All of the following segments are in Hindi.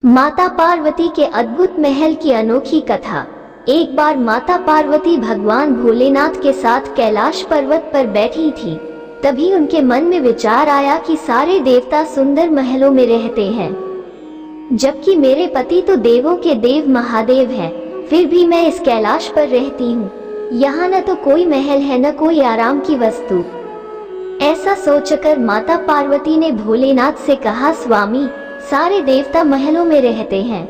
माता पार्वती के अद्भुत महल की अनोखी कथा। एक बार माता पार्वती भगवान भोलेनाथ के साथ कैलाश पर्वत पर बैठी थी। तभी उनके मन में विचार आया कि सारे देवता सुंदर महलों में रहते हैं, जबकि मेरे पति तो देवों के देव महादेव हैं। फिर भी मैं इस कैलाश पर रहती हूँ। यहाँ न तो कोई महल है, न कोई आराम की वस्तु। ऐसा सोचकर माता पार्वती ने भोलेनाथ से कहा, स्वामी, सारे देवता महलों में रहते हैं,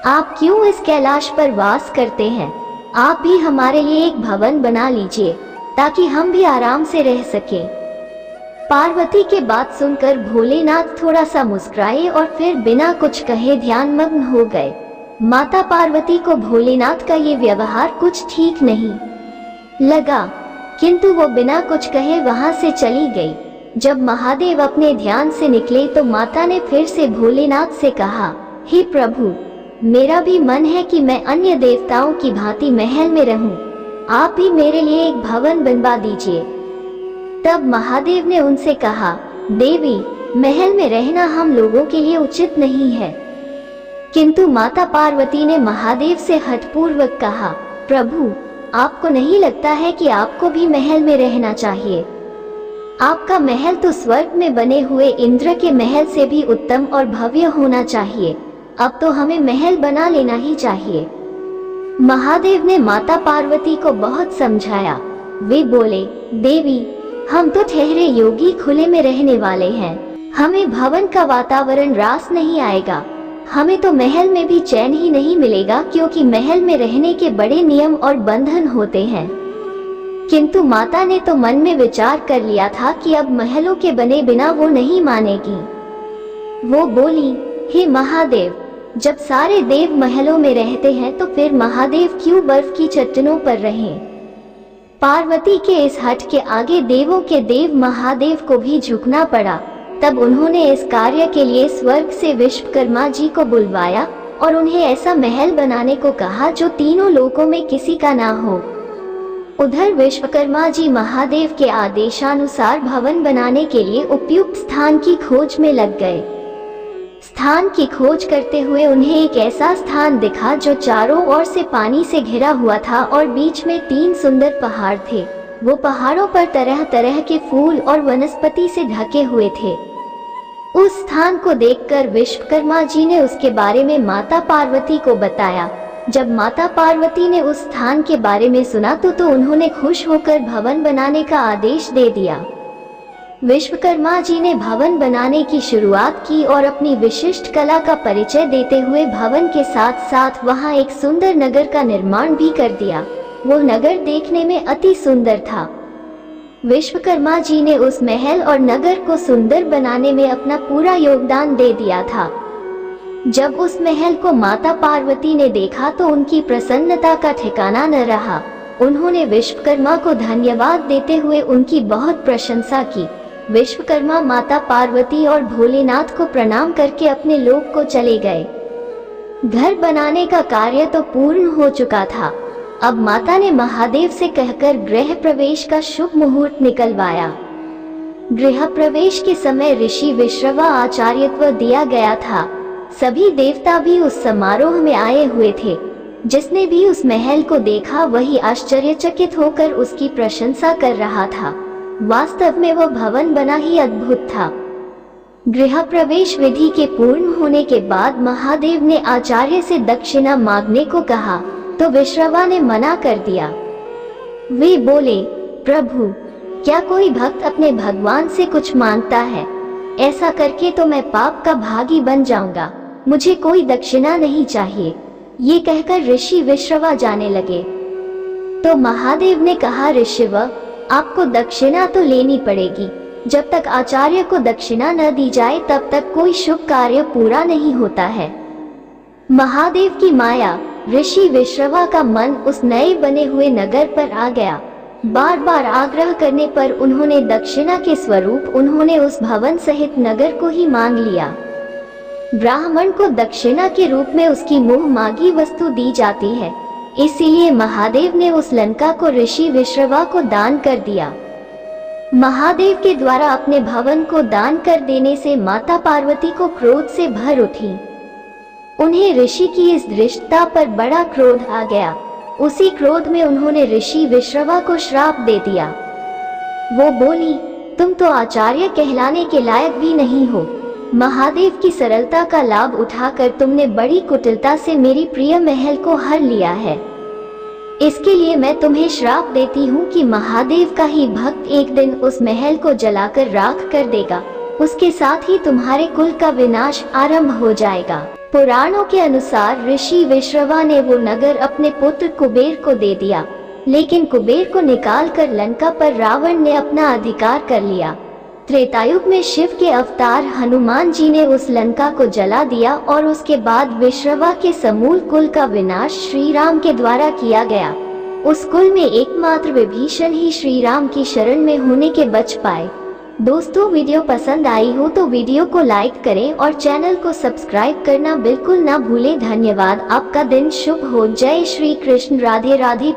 आप क्यों इस कैलाश पर वास करते हैं? आप भी हमारे लिए एक भवन बना लीजिए ताकि हम भी आराम से रह सके। पार्वती के बात सुनकर भोलेनाथ थोड़ा सा मुस्कुराए और फिर बिना कुछ कहे ध्यानमग्न हो गए। माता पार्वती को भोलेनाथ का ये व्यवहार कुछ ठीक नहीं लगा, किंतु वो बिना कुछ कहे वहां से चली गई। जब महादेव अपने ध्यान से निकले तो माता ने फिर से भोलेनाथ से कहा, हे प्रभु, मेरा भी मन है कि मैं अन्य देवताओं की भांति महल में रहूं, आप भी मेरे लिए एक भवन बनवा दीजिए। तब महादेव ने उनसे कहा, देवी, महल में रहना हम लोगों के लिए उचित नहीं है। किंतु माता पार्वती ने महादेव से हठपूर्वक कहा, प्रभु, आपको नहीं लगता है कि आपको भी महल में रहना चाहिए? आपका महल तो स्वर्ग में बने हुए इंद्र के महल से भी उत्तम और भव्य होना चाहिए। अब तो हमें महल बना लेना ही चाहिए। महादेव ने माता पार्वती को बहुत समझाया। वे बोले, देवी, हम तो ठहरे योगी खुले में रहने वाले हैं, हमें भवन का वातावरण रास नहीं आएगा। हमें तो महल में भी चैन ही नहीं मिलेगा, क्योंकि महल में रहने के बड़े नियम और बंधन होते हैं। किंतु माता ने तो मन में विचार कर लिया था कि अब महलों के बने बिना वो नहीं मानेगी। वो बोली, हे महादेव, जब सारे देव महलों में रहते हैं तो फिर महादेव क्यों बर्फ की चट्टानों पर रहें? पार्वती के इस हठ के आगे देवों के देव महादेव को भी झुकना पड़ा। तब उन्होंने इस कार्य के लिए स्वर्ग से विश्वकर्मा जी को बुलवाया और उन्हें ऐसा महल बनाने को कहा जो तीनों लोकों में किसी का ना हो। उधर विश्वकर्मा जी महादेव के आदेशानुसार भवन बनाने के लिए उपयुक्त स्थान की खोज में लग गए। स्थान की खोज करते हुए उन्हें एक ऐसा स्थान दिखा जो चारों ओर से पानी से घिरा हुआ था और बीच में 3 सुंदर पहाड़ थे। वो पहाड़ों पर तरह तरह के फूल और वनस्पति से ढके हुए थे। उस स्थान को देखकर विश्वकर्मा जी ने उसके बारे में माता पार्वती को बताया। जब माता पार्वती ने उस स्थान के बारे में सुना तो उन्होंने खुश होकर भवन बनाने का आदेश दे दिया। विश्वकर्मा जी ने भवन बनाने की शुरुआत की और अपनी विशिष्ट कला का परिचय देते हुए भवन के साथ साथ वहां एक सुंदर नगर का निर्माण भी कर दिया। वो नगर देखने में अति सुंदर था। विश्वकर्मा जी ने उस महल और नगर को सुंदर बनाने में अपना पूरा योगदान दे दिया था। जब उस महल को माता पार्वती ने देखा तो उनकी प्रसन्नता का ठिकाना न रहा। उन्होंने विश्वकर्मा को धन्यवाद देते हुए उनकी बहुत प्रशंसा की। विश्वकर्मा माता पार्वती और भोलेनाथ को प्रणाम करके अपने लोक को चले गए। घर बनाने का कार्य तो पूर्ण हो चुका था। अब माता ने महादेव से कहकर गृह प्रवेश का शुभ मुहूर्त निकलवाया। गृह प्रवेश के समय ऋषि विश्रवा आचार्यत्व दिया गया था। सभी देवता भी उस समारोह में आए हुए थे। जिसने भी उस महल को देखा वही आश्चर्यचकित होकर उसकी प्रशंसा कर रहा था। वास्तव में वो भवन बना ही अद्भुत था। गृह प्रवेश विधि के पूर्ण होने के बाद महादेव ने आचार्य से दक्षिणा मांगने को कहा तो विश्रवा ने मना कर दिया। वे बोले, प्रभु, क्या कोई भक्त अपने भगवान से कुछ मांगता है? ऐसा करके तो मैं पाप का भागी बन जाऊंगा। मुझे कोई दक्षिणा नहीं चाहिए। ये कहकर ऋषि विश्रवा जाने लगे। तो महादेव ने कहा, ऋषिव, आपको दक्षिणा तो लेनी पड़ेगी। जब तक आचार्य को दक्षिणा न दी जाए तब तक कोई शुभ कार्य पूरा नहीं होता है। महादेव की माया, ऋषि विश्रवा का मन उस नए बने हुए नगर पर आ गया। बार बार आग्रह करने पर उन्होंने दक्षिणा के स्वरूप उन्होंने उस भवन सहित नगर को ही मांग लिया। ब्राह्मण को दक्षिणा के रूप में उसकी मुंह मांगी वस्तु दी जाती है, इसीलिए महादेव ने उस लंका को ऋषि विश्रवा को दान कर दिया। महादेव के द्वारा अपने भवन को दान कर देने से माता पार्वती को क्रोध से भर उठी। उन्हें ऋषि की इस धृष्टता पर बड़ा क्रोध आ गया। उसी क्रोध में उन्होंने ऋषि विश्रवा को श्राप दे दिया। वो बोली, तुम तो आचार्य कहलाने के लायक भी नहीं हो। महादेव की सरलता का लाभ उठाकर तुमने बड़ी कुटिलता से मेरी प्रिय महल को हर लिया है। इसके लिए मैं तुम्हें श्राप देती हूँ कि महादेव का ही भक्त एक दिन उस महल को जलाकर राख कर देगा। उसके साथ ही तुम्हारे कुल का विनाश आरंभ हो जाएगा। पुराणों के अनुसार ऋषि विश्रवा ने वो नगर अपने पुत्र कुबेर को दे दिया, लेकिन कुबेर को निकालकर लंका पर रावण ने अपना अधिकार कर लिया। त्रेतायुग में शिव के अवतार हनुमान जी ने उस लंका को जला दिया और उसके बाद विश्रवा के समूल कुल का विनाश श्री राम के द्वारा किया गया। उस कुल में एकमात्र विभीषण ही श्री राम की शरण में होने के बच पाए। दोस्तों, वीडियो पसंद आई हो तो वीडियो को लाइक करें और चैनल को सब्सक्राइब करना बिल्कुल ना भूलें। धन्यवाद। आपका दिन शुभ हो। जय श्री कृष्ण। राधे राधे।